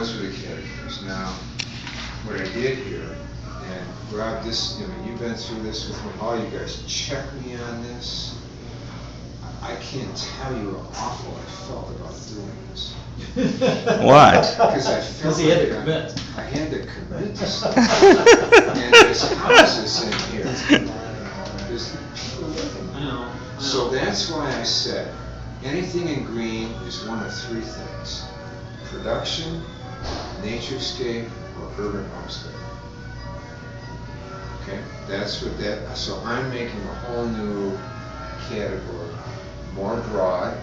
those were the categories. Now, what I did here, and Rob, this, you've been through this with me, all you guys check me on this. I can't tell you how awful I felt about doing this. What? Because I felt he had to commit. I had to commit to something. And there's houses in here. There's people living. I know. So that's why I said, anything in green is one of three things: production, naturescape, or urban homestead. Okay, that's what that, so I'm making a whole new category, more broad,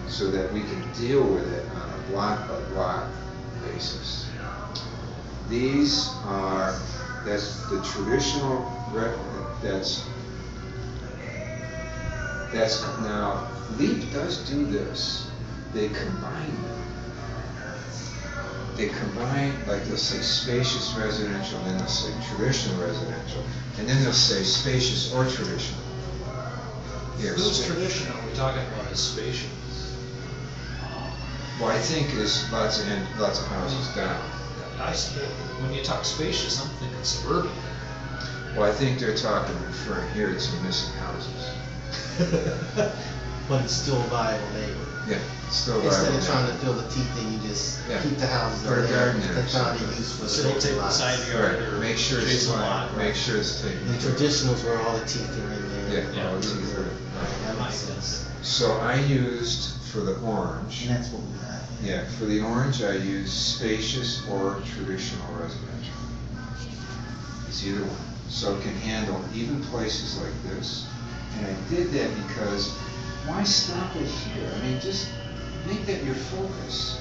so that we can deal with it on a block by block basis. These are, that's the traditional, that's now, LEAP does do this. They combine them. They combine, like they'll say spacious residential, and then they'll say traditional residential, and then they'll say spacious or traditional. Here, Who's traditional? We're talking about is spacious. well, I think there's lots of houses down. When you talk spacious, I'm thinking suburban. Well, I think they're talking, referring here to some missing houses. But it's still a viable neighborhood. Yeah, still Instead of viable. trying to fill the teeth in, you just Yeah. keep the houses Put a there. garden there or They found a something. use for the So they'll take the lots. side yard or Right, make sure it's adjacent lot. fine, make sure it's taken. The traditionals where all the teeth are in there. Yeah, all the teeth are in. That makes sense. So I used, for the orange, And that's what we got. yeah, for the orange I used spacious or traditional residential. It's either one. So it can handle even places like this. And I did that because why stop it here? I mean, just make that your focus.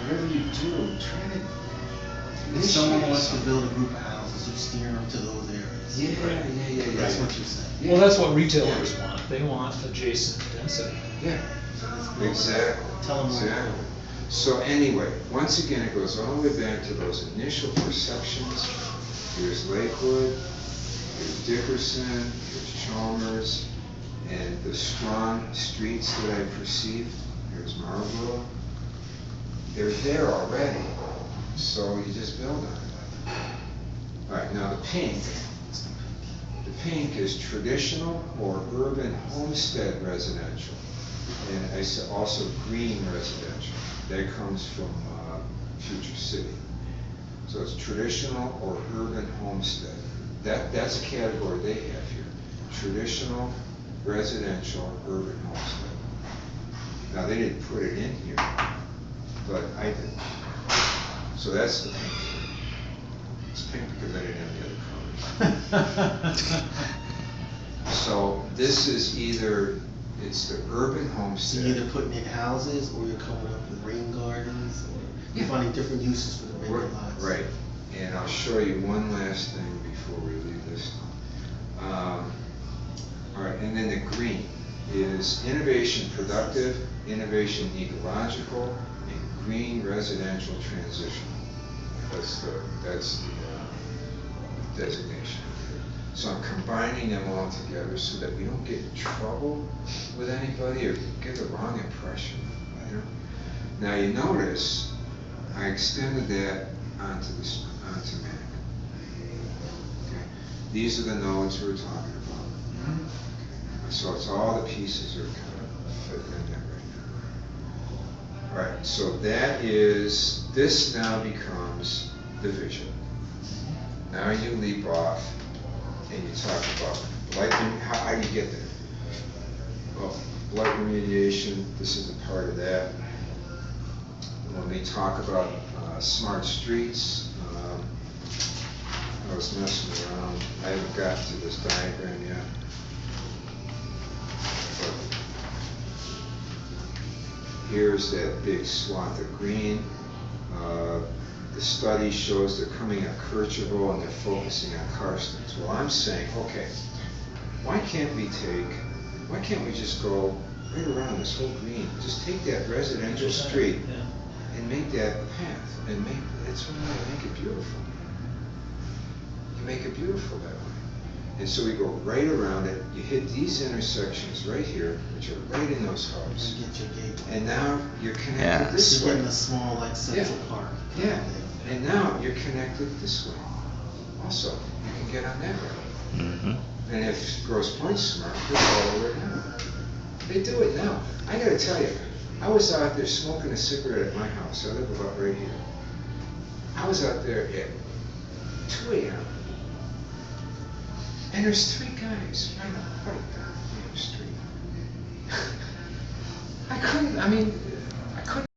Whatever you do, try to. If someone wants to build a group of houses, you steer them to those areas. Yeah. That's what you're saying. Yeah. Well, that's what retailers want. They want adjacent density. Yeah, exactly. Tell them where to Exactly. go. So anyway, once again, it goes all the way back to those initial perceptions. Here's Lakewood, here's Dickerson, here's Chalmers, and the strong streets that I perceived. Here's Marlboro. They're there already, so you just build on it. All right, now the pink. The pink is traditional or urban homestead residential. And I said also green residential. That comes from Future City. So it's traditional or urban homestead. That's a category they have here. Traditional, residential, urban homestead. Now they didn't put it in here, but I did. So that's the pink. It's pink because I didn't have the other colors. So this is either, it's the urban So homestead. you're either putting in houses, or you're coming up with rain gardens, or you're Yeah. finding different uses for the vacant lots. Right, and I'll show you one last thing before we leave this. All right, and then the green is innovation productive, innovation ecological, and green residential transition. That's the designation. So I'm combining them all together so that we don't get in trouble with anybody or get the wrong impression. Now you notice I extended that onto Mack. Okay. These are the nodes we're talking about. Okay. So it's all the pieces are kind of fitting in there right now. All right, so this now becomes the vision. Now you leap off and you talk about light, how you get there. Well, light remediation, this is a part of that. When we talk about smart streets, I was messing around. I haven't got to this diagram yet. But here's that big swath of green. The study shows they're coming at Kirchhoff and they're focusing on Karstens. Well, I'm saying, okay, why can't we just go right around this whole green? Just take that residential street and make that a path, and make it beautiful. You make it beautiful that way. And so we go right around it, you hit these intersections right here, which are right in those hubs. You get your gateway. And now you're Yeah. connected this You're way. getting a small, like, Central Yeah. Park. kind Yeah, of thing. and now you're connected this way. Also, you can get on that road. Mm-hmm. And if Grosse Pointte's smart, they'll follow it now. They do it now. I gotta tell you, I was out there smoking a cigarette at my house. I live about right here. I was out there at 2 a.m. And there's 3 guys right down the street. I couldn't, I mean,